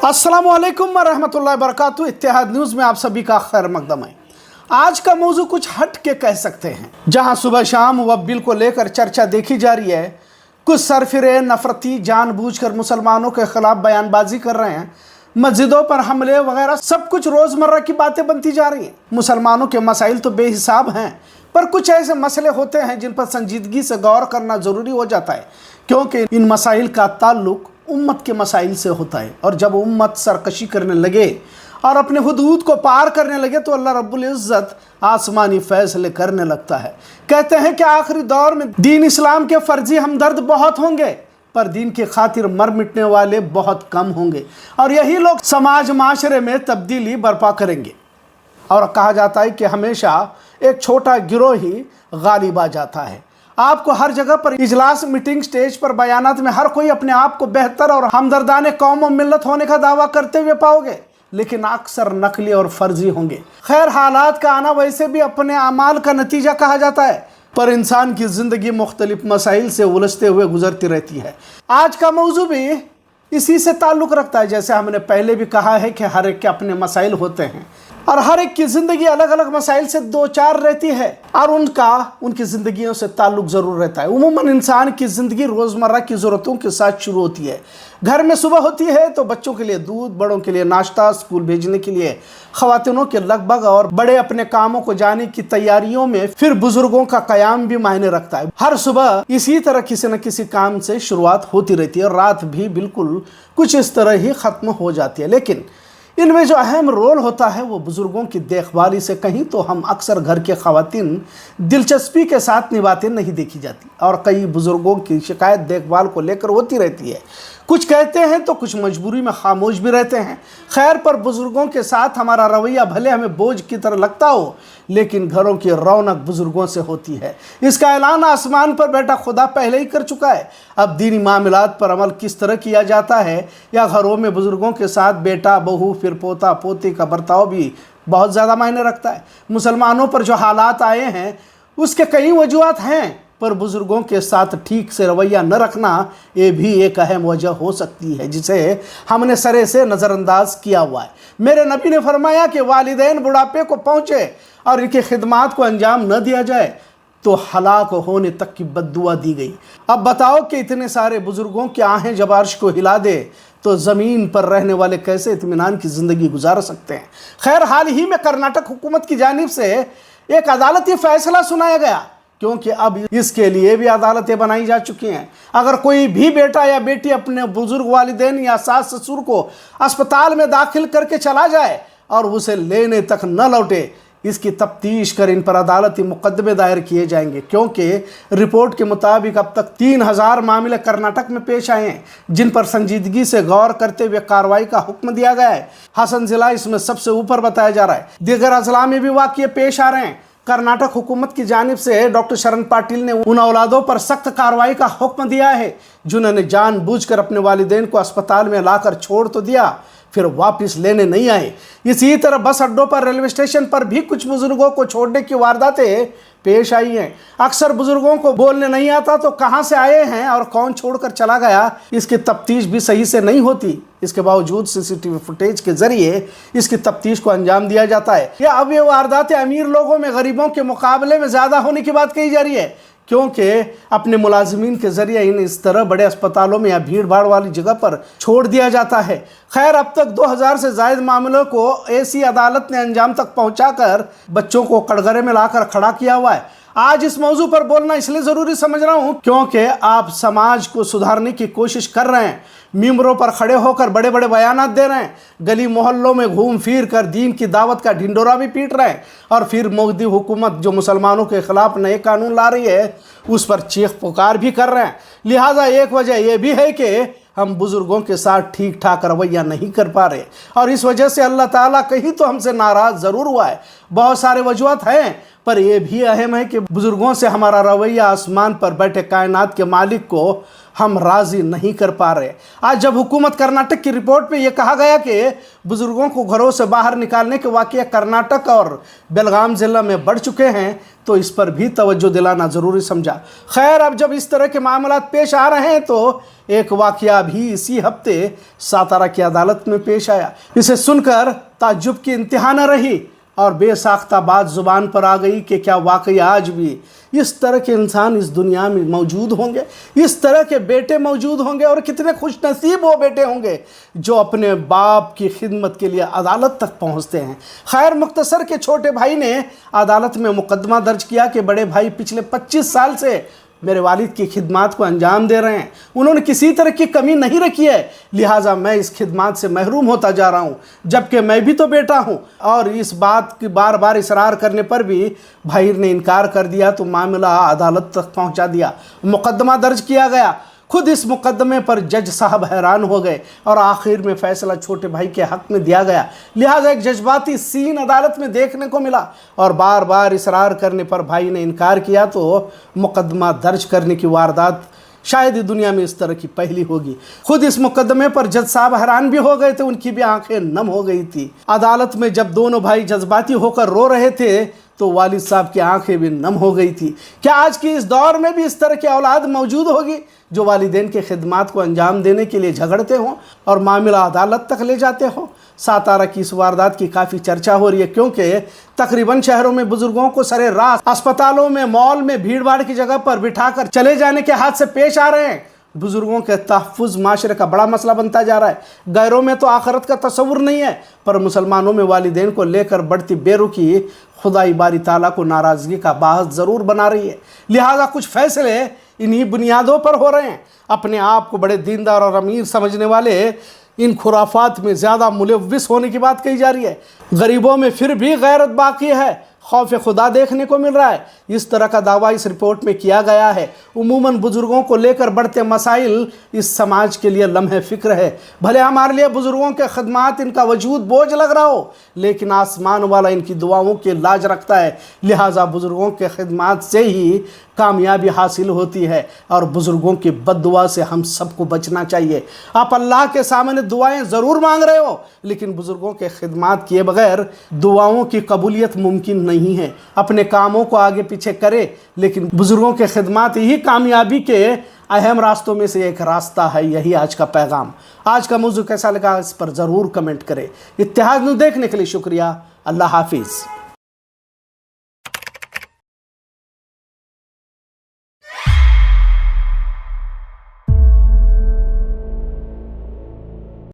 अस्सलामुअलैकुम वरहमतुल्लाहि वबरकातुहू। इत्तेहाद न्यूज़ में आप सभी का खैर मकदम है। आज का मौजू कुछ हट के कह सकते हैं। जहां सुबह शाम वह बिल को लेकर चर्चा देखी जा रही है, कुछ सरफिरे नफरती जानबूझकर मुसलमानों के खिलाफ बयानबाजी कर रहे हैं, मस्जिदों पर हमले वगैरह सब कुछ रोज़मर्रा की बातें बनती जा रही हैं। मुसलमानों के मसाइल तो बेहिसाब हैं, पर कुछ ऐसे मसले होते हैं जिन पर संजीदगी से गौर करना ज़रूरी हो जाता है, क्योंकि इन मसाइल का ताल्लुक उम्मत के मसाइल से होता है। और जब उम्मत सरकशी करने लगे और अपने हुदूद को पार करने लगे तो अल्लाह रब्बुल इज़्ज़त आसमानी फैसले करने लगता है। कहते हैं कि आखिरी दौर में दीन इस्लाम के फर्जी हमदर्द बहुत होंगे, पर दीन की खातिर मर मिटने वाले बहुत कम होंगे, और यही लोग समाज माशरे में तब्दीली बर्पा करेंगे। और कहा जाता है कि हमेशा एक छोटा गिरोह ही गालिब आ जाता है। आपको हर जगह पर इजलास, मीटिंग, स्टेज पर, बयानात में हर कोई अपने आप को बेहतर और हमदर्दाने कौम और मिल्लत होने का दावा करते हुए पाओगे, लेकिन अक्सर नकली और फर्जी होंगे। खैर, हालात का आना वैसे भी अपने अमाल का नतीजा कहा जाता है, पर इंसान की ज़िंदगी मुख्तलिफ मसाइल से उलझते हुए गुजरती रहती है। आज का मौजू भी इसी से ताल्लुक़ रखता है। जैसे हमने पहले भी कहा है कि हर एक के अपने मसाइल होते हैं और हर एक की ज़िंदगी अलग अलग मसाइल से दो चार रहती है, और उनकी ज़िंदगियों से ताल्लुक़ ज़रूर रहता है। उमूमन इंसान की ज़िंदगी रोज़मर्रा की ज़रूरतों के साथ शुरू होती है। घर में सुबह होती है तो बच्चों के लिए दूध, बड़ों के लिए नाश्ता, स्कूल भेजने के लिए ख़वातीनों के लगभग, और बड़े अपने कामों को जाने की तैयारियों में फिर बुज़ुर्गों का क़याम भी मायने रखता है। हर सुबह इसी तरह किसी न किसी काम से शुरुआत होती रहती है और रात भी बिल्कुल कुछ इस तरह ही ख़त्म हो जाती है। लेकिन इनमें जो अहम रोल होता है वो बुज़ुर्गों की देखभाली से कहीं तो हम अक्सर घर के ख़वातीन दिलचस्पी के साथ निभाते नहीं देखी जाती, और कई बुज़ुर्गों की शिकायत देखभाल को लेकर होती रहती है। कुछ कहते हैं तो कुछ मजबूरी में खामोश भी रहते हैं। खैर, पर बुज़ुर्गों के साथ हमारा रवैया भले हमें बोझ की तरह लगता हो, लेकिन घरों की रौनक बुज़ुर्गों से होती है। इसका ऐलान आसमान पर बैठा खुदा पहले ही कर चुका है। अब दीनी मामलात पर अमल किस तरह किया जाता है, या घरों में बुज़ुर्गों के साथ बेटा, बहू, फिर पोता पोती का बर्ताव भी बहुत ज़्यादा मायने रखता है। मुसलमानों पर जो हालात आए हैं उसके कई वजूहात हैं, पर बुज़ुर्गों के साथ ठीक से रवैया न रखना ये भी एक अहम वजह हो सकती है, जिसे हमने सरे से नज़रअंदाज किया हुआ है। मेरे नबी ने फरमाया कि वालिदैन बुढ़ापे को पहुँचे और इनकी खिदमात को अंजाम न दिया जाए तो हलाक होने तक की बद्दुआ दी गई। अब बताओ कि इतने सारे बुज़ुर्गों की आहें जब अर्श को हिला दे तो ज़मीन पर रहने वाले कैसे इत्मीनान की ज़िंदगी गुजार सकते हैं। खैर, हाल ही में कर्नाटक हुकूमत की जानिब से एक अदालती फ़ैसला सुनाया गया, क्योंकि अब इसके लिए भी अदालतें बनाई जा चुकी हैं। अगर कोई भी बेटा या बेटी अपने बुजुर्ग वालिदैन या सास ससुर को अस्पताल में दाखिल करके चला जाए और उसे लेने तक न लौटे, इसकी तफ्तीश कर इन पर अदालती मुकदमे दायर किए जाएंगे, क्योंकि रिपोर्ट के मुताबिक अब तक 3000 मामले कर्नाटक में पेश आए हैं, जिन पर संजीदगी से गौर करते हुए कार्रवाई का हुक्म दिया गया है। हसन ज़िला इसमें सबसे ऊपर बताया जा रहा है। दीगर अजला में भी वाक़ये पेश आ रहे हैं। कर्नाटक हुकूमत की जानिब से डॉक्टर शरण पाटिल ने उन औलादों पर सख्त कार्रवाई का हुक्म दिया है जिन्होंने जानबूझकर अपने वालिदैन को अस्पताल में लाकर छोड़ तो दिया, फिर वापस लेने नहीं आए। इसी तरह बस अड्डों पर, रेलवे स्टेशन पर भी कुछ बुजुर्गों को छोड़ने की वारदातें पेश आई हैं। अक्सर बुजुर्गों को बोलने नहीं आता तो कहाँ से आए हैं और कौन छोड़कर चला गया, इसकी तफ्तीश भी सही से नहीं होती। इसके बावजूद सीसीटीवी फुटेज के जरिए इसकी तफ्तीश को अंजाम दिया जाता है। या अब ये वारदातें अमीर लोगों में गरीबों के मुकाबले में ज़्यादा होने की बात कही जा रही है, क्योंकि अपने मुलाजिमीन के ज़रिए इन इस तरह बड़े अस्पतालों में या भीड़ भाड़ वाली जगह पर छोड़ दिया जाता है। खैर, अब तक 2000 से ज़ायद मामलों को ऐसी अदालत ने अंजाम तक पहुंचाकर बच्चों को कटघरे में लाकर खड़ा किया हुआ है। आज इस मौजू पर बोलना इसलिए ज़रूरी समझ रहा हूँ क्योंकि आप समाज को सुधारने की कोशिश कर रहे हैं, मिंबरों पर खड़े होकर बड़े बड़े बयानात दे रहे हैं, गली मोहल्लों में घूम फिर कर दीन की दावत का ढिंडोरा भी पीट रहे हैं, और फिर मोदी हुकूमत जो मुसलमानों के खिलाफ नए कानून ला रही है उस पर चीख पुकार भी कर रहे हैं। लिहाजा एक वजह यह भी है कि हम बुज़ुर्गों के साथ ठीक ठाक रवैया नहीं कर पा रहे, और इस वजह से अल्लाह ताला कहीं तो हमसे नाराज़ ज़रूर हुआ है। बहुत सारे वजूहत हैं, पर यह भी अहम है कि बुज़ुर्गों से हमारा रवैया आसमान पर बैठे कायनात के मालिक को हम राजी नहीं कर पा रहे। आज जब हुकूमत कर्नाटक की रिपोर्ट पे ये कहा गया कि बुजुर्गों को घरों से बाहर निकालने के वाक़या कर्नाटक और बेलगाम ज़िला में बढ़ चुके हैं, तो इस पर भी तवज्जो दिलाना ज़रूरी समझा। खैर, अब जब इस तरह के मामलात पेश आ रहे हैं तो एक वाक़या भी इसी हफ्ते सातारा की अदालत में पेश आया। इसे सुनकर ताज्जुब की इंतहा न रही और बेसाख्ता बात ज़ुबान पर आ गई कि क्या वाकई आज भी इस तरह के इंसान इस दुनिया में मौजूद होंगे, इस तरह के बेटे मौजूद होंगे, और कितने खुश नसीब वो बेटे होंगे जो अपने बाप की खिदमत के लिए अदालत तक पहुंचते हैं। खैर, मुख्तसर के छोटे भाई ने अदालत में मुकदमा दर्ज किया कि बड़े भाई पिछले 25 साल से मेरे वालिद की खिदमत को अंजाम दे रहे हैं, उन्होंने किसी तरह की कमी नहीं रखी है, लिहाजा मैं इस खिदमत से महरूम होता जा रहा हूं, जबकि मैं भी तो बेटा हूं। और इस बात की बार बार इसरार करने पर भी भाई ने इनकार कर दिया तो मामला अदालत तक पहुंचा दिया, मुकदमा दर्ज किया गया। खुद इस मुकदमे पर जज साहब हैरान हो गए और आखिर में फैसला छोटे भाई के हक में दिया गया। लिहाजा एक जज्बाती सीन अदालत में देखने को मिला और बार बार इसरार करने पर भाई ने इनकार किया तो मुकदमा दर्ज करने की वारदात शायद ही दुनिया में इस तरह की पहली होगी। खुद इस मुकदमे पर जज साहब हैरान भी हो गए थे, उनकी भी आंखें नम हो गई थी। अदालत में जब दोनों भाई जज्बाती होकर रो रहे थे तो वालिद साहब की आंखें भी नम हो गई थी। क्या आज की इस दौर में भी इस तरह की औलाद मौजूद होगी जो वालिदैन के खिदमात को अंजाम देने के लिए झगड़ते हों और मामला अदालत तक ले जाते हों? सातारा की इस वारदात की काफ़ी चर्चा हो रही है, क्योंकि तकरीबन शहरों में बुजुर्गों को सरे रात अस्पतालों में, मॉल में, भीड़ भाड़ की जगह पर बिठाकर चले जाने के हाथ से पेश आ रहे हैं। बुजुर्गों के तहफ़्फ़ुज़ माशरे का बड़ा मसला बनता जा रहा है। गैरों में तो आखिरत का तसव्वुर नहीं है, पर मुसलमानों में वालिदैन को लेकर बढ़ती बेरुखी खुदाई बारी ताला को नाराज़गी का बाहस ज़रूर बना रही है। लिहाजा कुछ फैसले इन्हीं बुनियादों पर हो रहे हैं। अपने आप को बड़े दीनदार और अमीर समझने वाले इन खुराफात में ज़्यादा मुलव्विस होने की बात कही जा रही है। गरीबों में फिर भी गैरत बाकी है, खौफ खुदा देखने को मिल रहा है, इस तरह का दावा इस रिपोर्ट में किया गया है। उमूमन बुजुर्गों को लेकर बढ़ते मसाइल इस समाज के लिए लम्हे फ़िक्र है। भले हमारे लिए बुजुर्गों के खदमात, इनका वजूद बोझ लग रहा हो, लेकिन आसमान वाला इनकी दुआओं की लाज रखता है। लिहाजा बुजुर्गों के खदमात से ही कामयाबी हासिल होती है और बुजुर्गों की बद्दुआ से हम सबको बचना चाहिए। आप अल्लाह के सामने दुआएं ज़रूर मांग रहे हो, लेकिन बुजुर्गों के खिदमात किए बगैर दुआओं की कबूलियत मुमकिन नहीं है। अपने कामों को आगे पीछे करे, लेकिन बुजुर्गों के खिदमात ही कामयाबी के अहम रास्तों में से एक रास्ता है। यही आज का पैगाम। आज का मौजू कैसा लगा इस पर ज़रूर कमेंट करें। इत्तेहाद न्यूज़ देखने के लिए शुक्रिया। अल्लाह हाफिज़।